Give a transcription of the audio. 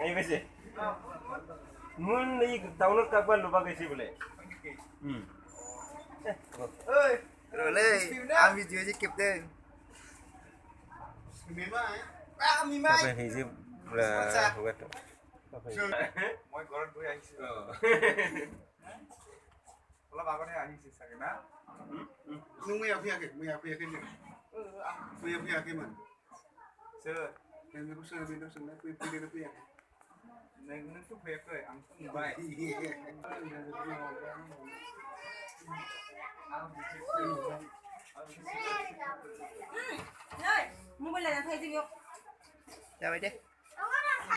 এই বেশি মন এই টাউনত কাকবার লবা গেছি বলে ơi rồi lên ăn video gì kịp đây mì mai mì mai তারপরে এই যে হগাটো মই ঘৰত গৈ আহিছো অলপ আগতে আহিছে চাগে না Nung aku yakin ni. Aku yakin man. sir Yang aku sering minum sebenarnya aku pilih itu yang. nâng chút việc rồi ăn không bay Ơi, mua bên này là thay gì không? chào mày đi